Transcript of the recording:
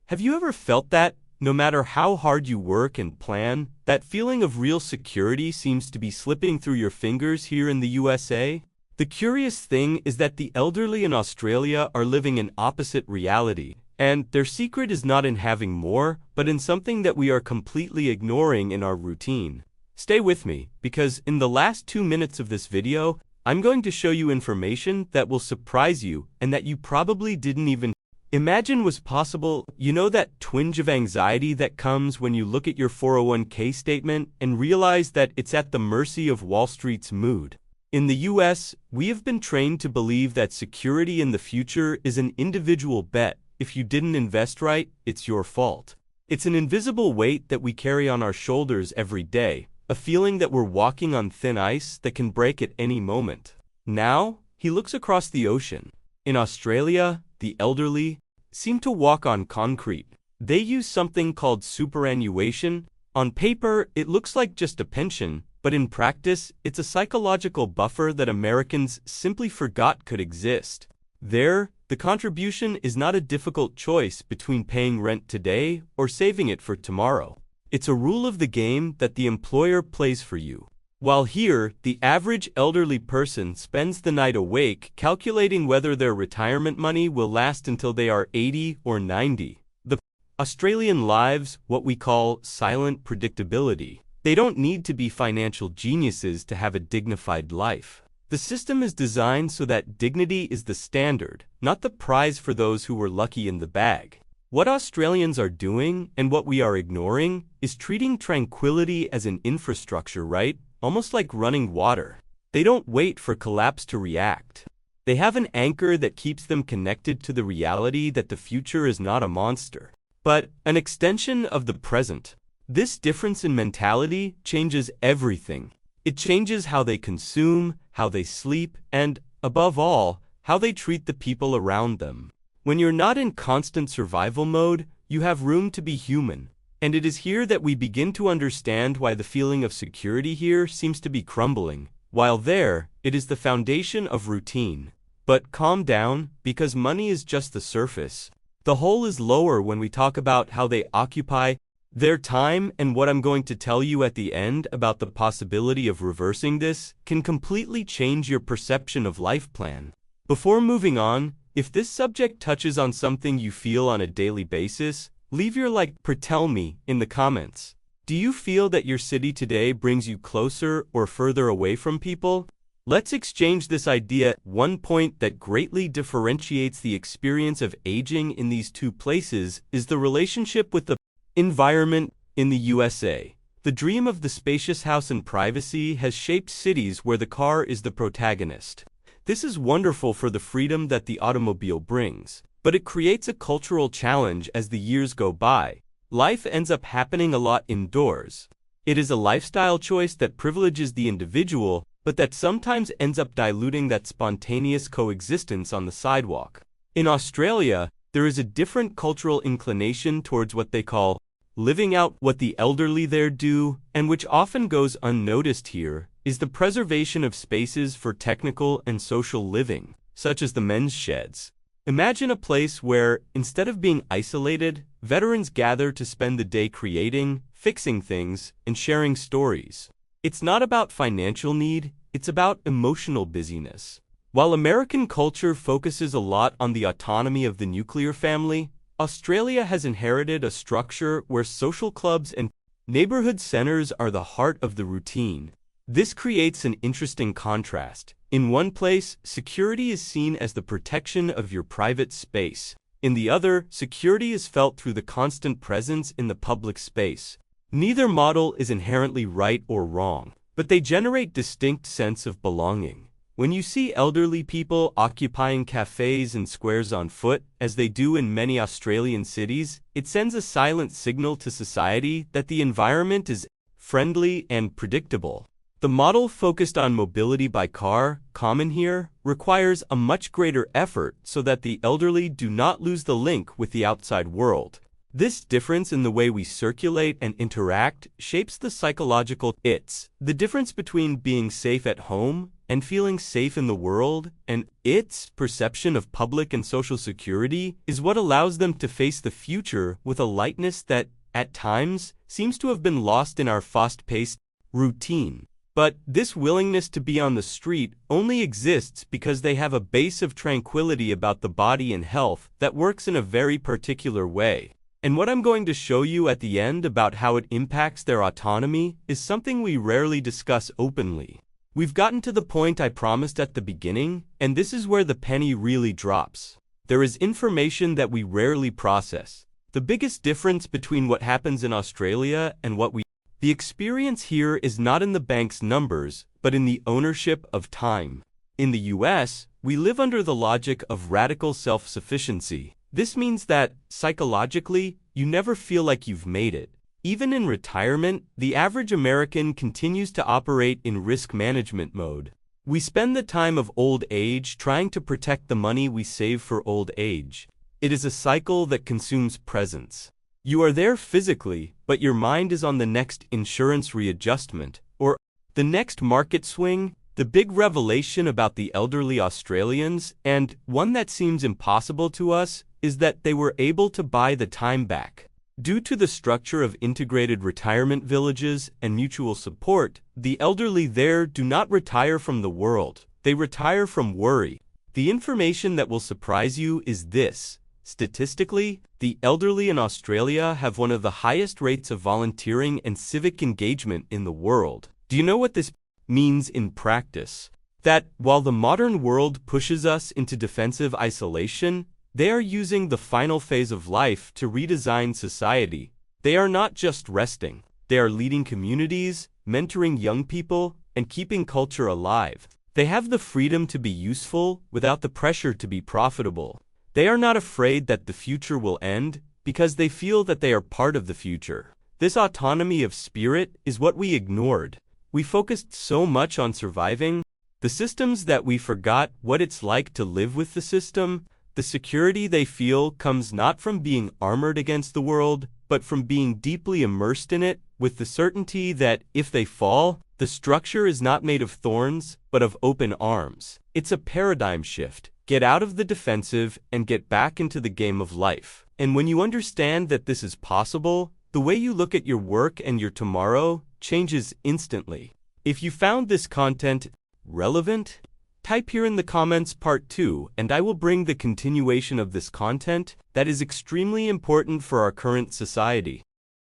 Have you ever felt that, no matter how hard you work and plan, that feeling of real security seems to be slipping through your fingers here in the USA? The curious thing is that the elderly in Australia are living an opposite reality, and their secret is not in having more, but in something that we are completely ignoring in our routine. Stay with me, because in the last 2 minutes of this video, I'm going to show you information that will surprise you and that you probably didn't even imagine was possible. You know that twinge of anxiety that comes when you look at your 401k statement and realize that it's at the mercy of Wall Street's mood? In the US, we have been trained to believe that security in the future is an individual bet. If you didn't invest right, it's your fault. It's an invisible weight that we carry on our shoulders every day, a feeling that we're walking on thin ice that can break at any moment. Now, he looks across the ocean. In Australia, the elderly seem to walk on concrete. They use something called superannuation. On paper, it looks like just a pension, but in practice, it's a psychological buffer that Americans simply forgot could exist. There, the contribution is not a difficult choice between paying rent today or saving it for tomorrow. It's a rule of the game that the employer plays for you. While here, the average elderly person spends the night awake calculating whether their retirement money will last until they are 80 or 90. The Australian lives, what we call silent predictability. They don't need to be financial geniuses to have a dignified life. The system is designed so that dignity is the standard, not the prize for those who were lucky in the bag. What Australians are doing, and what we are ignoring, is treating tranquility as an infrastructure, right? Almost like running water. They don't wait for collapse to react. They have an anchor that keeps them connected to the reality that the future is not a monster, but an extension of the present. This difference in mentality changes everything. It changes how they consume, how they sleep, and, above all, how they treat the people around them. When you're not in constant survival mode, you have room to be human. And it is here that we begin to understand why the feeling of security here seems to be crumbling, while there, it is the foundation of routine. But calm down, because money is just the surface. The hole is lower when we talk about how they occupy their time, and what I'm going to tell you at the end about the possibility of reversing this can completely change your perception of life plan. Before moving on, if this subject touches on something you feel on a daily basis, leave your like or tell me in the comments. Do you feel that your city today brings you closer or further away from people? Let's exchange this idea. One point that greatly differentiates the experience of aging in these two places is the relationship with the environment. In the USA, the dream of the spacious house and privacy has shaped cities where the car is the protagonist. This is wonderful for the freedom that the automobile brings, but it creates a cultural challenge as the years go by. Life ends up happening a lot indoors. It is a lifestyle choice that privileges the individual, but that sometimes ends up diluting that spontaneous coexistence on the sidewalk. In Australia, there is a different cultural inclination towards what they call living out. What the elderly there do, and which often goes unnoticed here, is the preservation of spaces for technical and social living, such as the men's sheds. Imagine a place where, instead of being isolated, veterans gather to spend the day creating, fixing things, and sharing stories. It's not about financial need, it's about emotional busyness. While American culture focuses a lot on the autonomy of the nuclear family, Australia has inherited a structure where social clubs and neighborhood centers are the heart of the routine. This creates an interesting contrast. In one place, security is seen as the protection of your private space. In the other, security is felt through the constant presence in the public space. Neither model is inherently right or wrong, but they generate distinct sense of belonging. When you see elderly people occupying cafes and squares on foot, as they do in many Australian cities, it sends a silent signal to society that the environment is friendly and predictable. The model focused on mobility by car, common here, requires a much greater effort so that the elderly do not lose the link with the outside world. This difference in the way we circulate and interact shapes the psychological the difference between being safe at home and feeling safe in the world, and its perception of public and social security is what allows them to face the future with a lightness that, at times, seems to have been lost in our fast-paced routine. But this willingness to be on the street only exists because they have a base of tranquility about the body and health that works in a very particular way. And what I'm going to show you at the end about how it impacts their autonomy is something we rarely discuss openly. We've gotten to the point I promised at the beginning, and this is where the penny really drops. There is information that we rarely process. The biggest difference between what happens in Australia and the experience here is not in the bank's numbers, but in the ownership of time. In the US, we live under the logic of radical self-sufficiency. This means that, psychologically, you never feel like you've made it. Even in retirement, the average American continues to operate in risk management mode. We spend the time of old age trying to protect the money we save for old age. It is a cycle that consumes presence. You are there physically, but your mind is on the next insurance readjustment, or the next market swing. The big revelation about the elderly Australians, and one that seems impossible to us, is that they were able to buy the time back. Due to the structure of integrated retirement villages and mutual support, the elderly there do not retire from the world, they retire from worry. The information that will surprise you is this. Statistically, the elderly in Australia have one of the highest rates of volunteering and civic engagement in the world. Do you know what this means in practice? That, while the modern world pushes us into defensive isolation, they are using the final phase of life to redesign society. They are not just resting. They are leading communities, mentoring young people, and keeping culture alive. They have the freedom to be useful without the pressure to be profitable. They are not afraid that the future will end because they feel that they are part of the future. This autonomy of spirit is what we ignored. We focused so much on surviving the systems that we forgot what it's like to live with the system. The security they feel comes not from being armored against the world, but from being deeply immersed in it, with the certainty that, if they fall, the structure is not made of thorns, but of open arms. It's a paradigm shift. Get out of the defensive and get back into the game of life. And when you understand that this is possible, the way you look at your work and your tomorrow changes instantly. If you found this content relevant, type here in the comments part 2 and I will bring the continuation of this content that is extremely important for our current society.